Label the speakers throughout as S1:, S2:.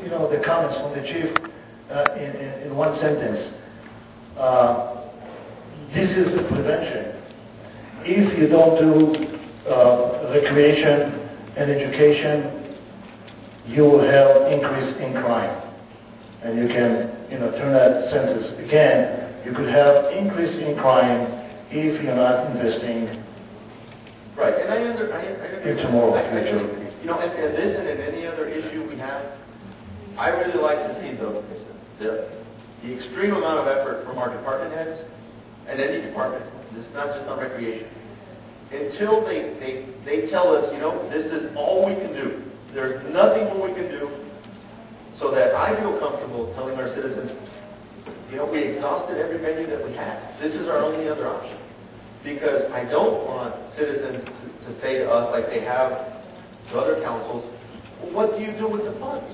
S1: the comments from the chief in one sentence. This is the prevention. If you don't do recreation and education, you will have increase in crime. And you can, turn that sentence again. You could have increase in crime if you're not investing.
S2: Right, and I
S1: into moral future.
S2: And this and in any other issue we have, I really like to see the extreme amount of effort from our department heads and any department. This is not just on recreation. Until they tell us, this is all we can do. There's nothing more we can do, so that I feel comfortable telling our citizens, we exhausted every venue that we had. This is our only other option. Because I don't want citizens to say to us, like they have to other councils, well, what do you do with the funds?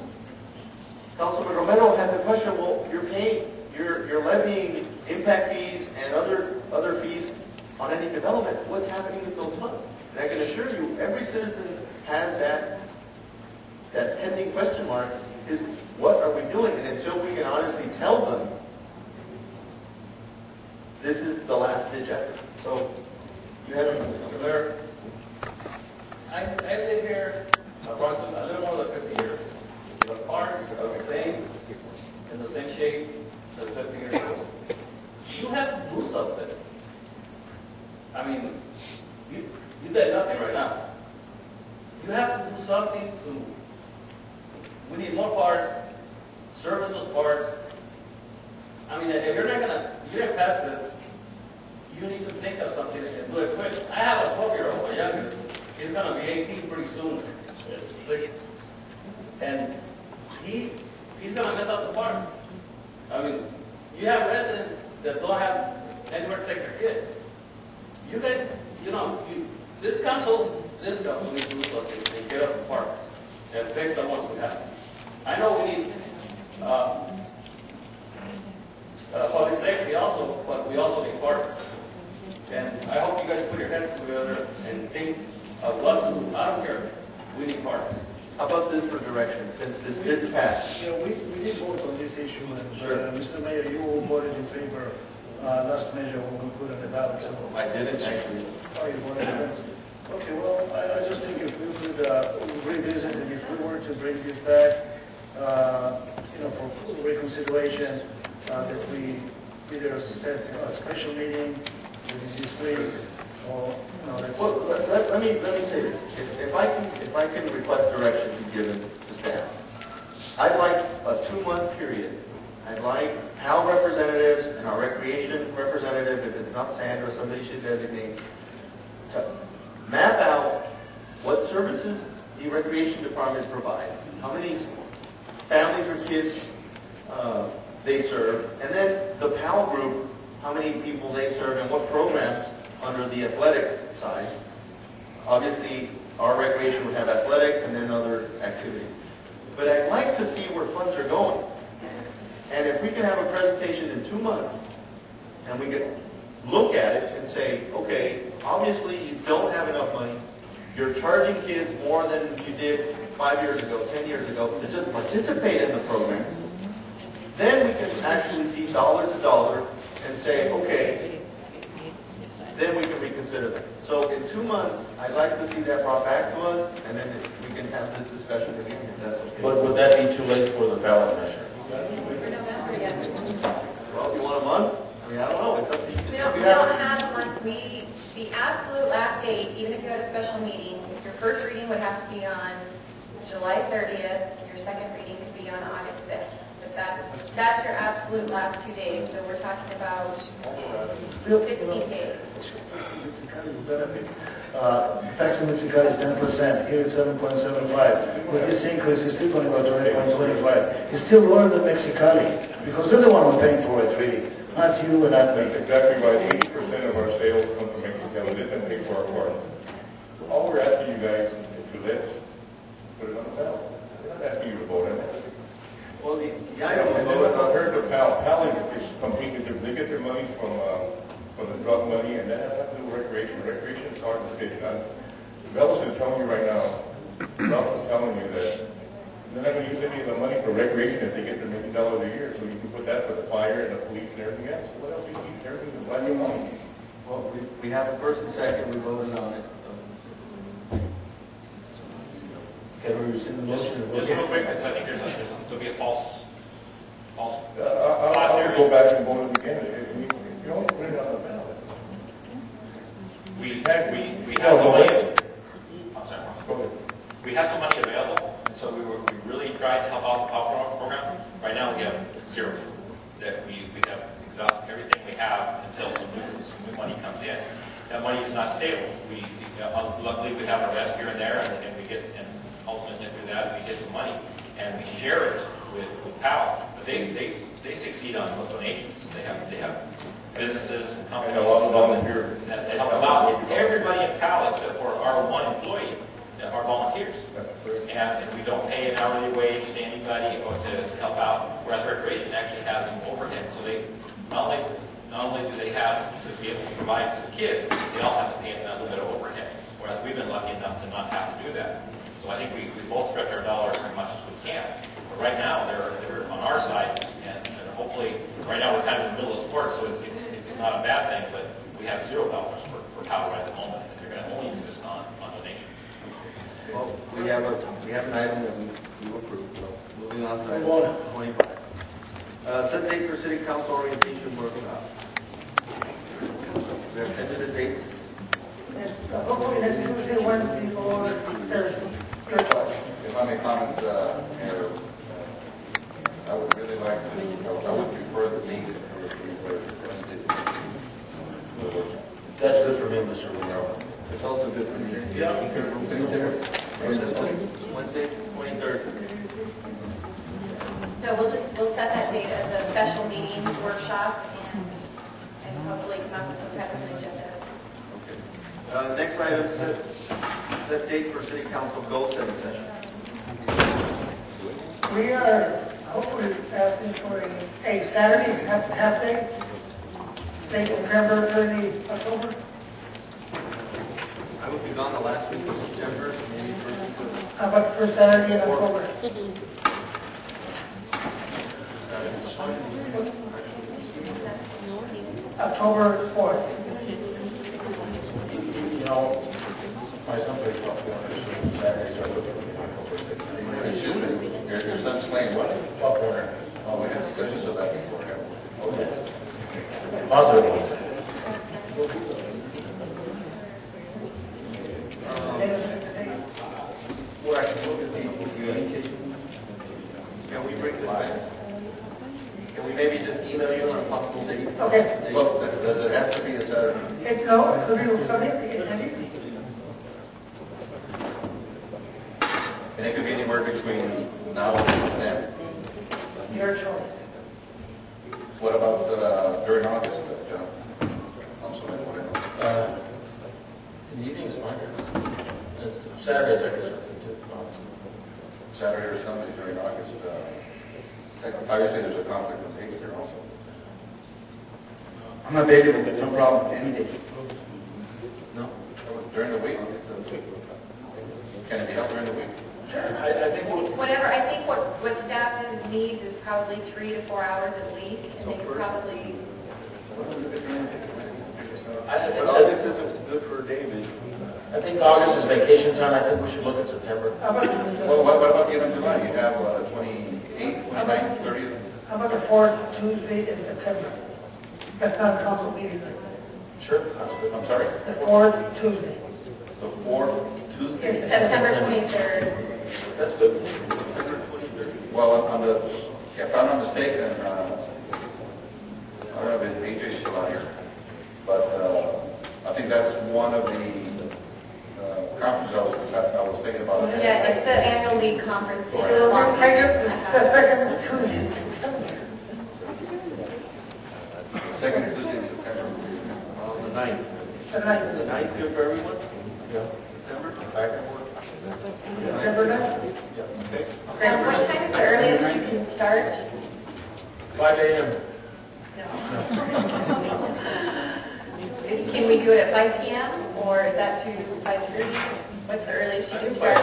S2: Councilman Romero had the question, well, you're paying, you're levying impact fees and other fees on any development. What's happening with those funds? And I can assure you, every citizen has that pending question mark, is what are we doing? And until we can honestly tell them, this is the last ditch effort. So, you had a Mayor.
S3: I live here approximately a little more than 50 years. The parks are the same, in the same shape as 50 years ago. You have to do something. I mean, you did nothing right now. You have to do something we need more parks, service those parks. I mean, if you're not gonna pass this, you need to think of something and do it quick. I have a 12-year-old, my youngest. He's going to be 18 pretty soon. And he's going to mess up the parks. I mean, you have residents that don't have anywhere to take their kids. You guys, this council needs to do something and get us the parks and fix the ones we have. I know we need public safety also, but we also need parks. And I hope you guys put your heads together and think of what to do. I don't care. We need parks.
S2: How about this for direction, since this did pass?
S1: We did vote on this issue, and
S2: Sure.
S1: Mr. Mayor, you all voted in favor last measure when we put on the ballot. So
S2: I didn't actually.
S1: Oh, you voted against it. Okay, well, I just think if we could revisit it, if we were to bring this back, for reconsideration, that we either set a special meeting this week, or
S2: Well, let me say this. If I can request direction to be given to staff, I'd like a 2-month period. I'd like PAL representatives and our recreation representative, if it's not Sandra, somebody should designate, to map out what services the recreation department provides, how many families or kids they serve, and then the PAL group, how many people they serve and what programs under the athletics side. Obviously, our recreation would have athletics and then other activities. But I'd like to see where funds are going. And if we can have a presentation in 2 months, and we can look at it and say, okay, obviously you don't have enough money. You're charging kids more than you did 5 years ago, 10 years ago, to just participate in the program. Then we can actually see dollar to dollar and say, okay, then we can reconsider that. So in 2 months, I'd like to see that brought back to us, and then we can have this discussion again, if that's okay.
S3: But would that be too late for the ballot measure?
S2: Well, if you want a month, I mean, I don't know, it's up to you.
S4: We don't have a month. The absolute last date, even if you had a special meeting, your first reading would have to be on July 30th, and your second reading could be on August 5th. But that's your absolute last 2 days, so we're talking about 15 days.
S1: Tax in Mexicali is 10%, here it's 7.75. With this increase, it's still going to go to 8.25. It's still lower than Mexicali, because they're the one who's paying for it, really. Not you and not me.
S5: That's exactly right. 80% of our sales come from Mexico. They didn't pay for our parts. So all we're asking you guys is to let's put it on the ballot. We're not asking you to vote on it.
S2: Well,
S5: And then I've heard the PAL. PAL is completely different. They get their money from the drug money, and that has nothing to do with recreation. Recreation is hard to say. Velas is telling you right now, Velas is telling you that they're not going to use any of the money for recreation, if they get their $1 million a year, so you can put that for the fire and the police and everything else. What else do you need? Everything's plenty of money.
S2: Well, we have a first and second, we voted on it.
S6: Can we rescind the motion?
S3: Just real quick, because I think there'll be a false.
S5: I'll go back and vote it again. You don't put it on the ballot.
S3: We have the money. I'm sorry.
S5: Go ahead.
S3: We have some money available, and so we really tried to help out the POW program. Right now, we have zero. That we have exhausted everything we have until some new money comes in. That money is not stable. Luckily, we have a rest here and there, and we get, and ultimately through that, we get some money, and we share it with POW. But they succeed on donations. They have businesses and companies.
S5: And a lot of volunteers.
S3: That help out. Everybody in POW, except for our one employee, are volunteers. And we don't pay an hourly wage to anybody or to help out, whereas recreation actually has some overhead. So they not only do they have to be able to provide for the kids, they also have to pay a little bit of overhead. Whereas we've been lucky enough to not have to do that. So I think we both stretch our dollars as much as we can. But right now they're on our side, and hopefully right now we're kind of in the middle of sports, so it's not a bad thing. But we have $0 for POW right at the moment, and they're going to only use this on donations.
S2: Well, we have an item that we approve, so moving on to item 25. Set date for city council orientation workshop. We have tentative dates.
S7: Hopefully next Tuesday, Wednesday, or Thursday.
S8: If I may comment, Mayor, I would really like to, I would prefer the meeting for Wednesday.
S6: That's good for me, Mr. Romero.
S2: It's also good for you. Yeah. Wednesday, 23rd.
S4: So we'll set that date as a special meeting workshop and hopefully come up with some type of an agenda.
S2: Okay. Next item, set date for city council goal setting session.
S7: We are hopefully asking for a Saturday, half day, late September, early October.
S2: I will be gone the last week of September, maybe first week of
S7: How about the first Saturday in October? October 4th.
S5: You know, my son plays golf on Saturday, so I look at my
S8: Excuse me, your son's playing what?
S5: golf corner.
S8: Oh, we had discussions of that before.
S6: Positive ones.
S2: We're actually looking at these orientation. Can we bring this back? Can we maybe just email you on a possible date?
S7: Okay.
S8: Well, does it have to be a Saturday?
S7: No, it could be Sunday, anything.
S8: And it could be anywhere between now and then.
S7: Your choice.
S8: What about during August, John? Councilman Moreno?
S6: In the evening is fine. Saturdays are good.
S8: Saturday or Sunday during August. Obviously, there's a conflict with dates there also.
S6: I'm available, but no problem, any day. No?
S8: During the week? Can it be held during the week?
S6: Sure. I think we'll...
S4: Whatever, I think what staff needs is probably 3 to 4 hours at least, and they could probably...
S2: August isn't good for David.
S6: I think August is vacation time. I think we should look at September.
S7: How about,
S8: Well, what about the end of July? You have 28th, 29th, 30th?
S7: how about the 4th Tuesday in September? That's not a council meeting.
S6: Sure. That's good.
S8: I'm sorry?
S7: The 4th Tuesday.
S8: The 4th Tuesday?
S4: It's September 23rd.
S6: That's good.
S8: Well, if I'm not mistaken, I don't know if AJ's still out here, but I think that's one of the conferences I was thinking about.
S4: Yeah, it's the annual league conference.
S7: So we'll take it the second Tuesday.
S8: Second Tuesday in September.
S2: The 9th.
S7: The 9th.
S2: The 9th good for everyone?
S8: Yeah.
S2: September?
S8: Back and forth.
S7: September 9th?
S2: Okay.
S4: And what time is the earliest you can start?
S6: 5 a.m.
S4: Can we do it at 5 p.m. or is that too 5:30? What's the earliest you can start?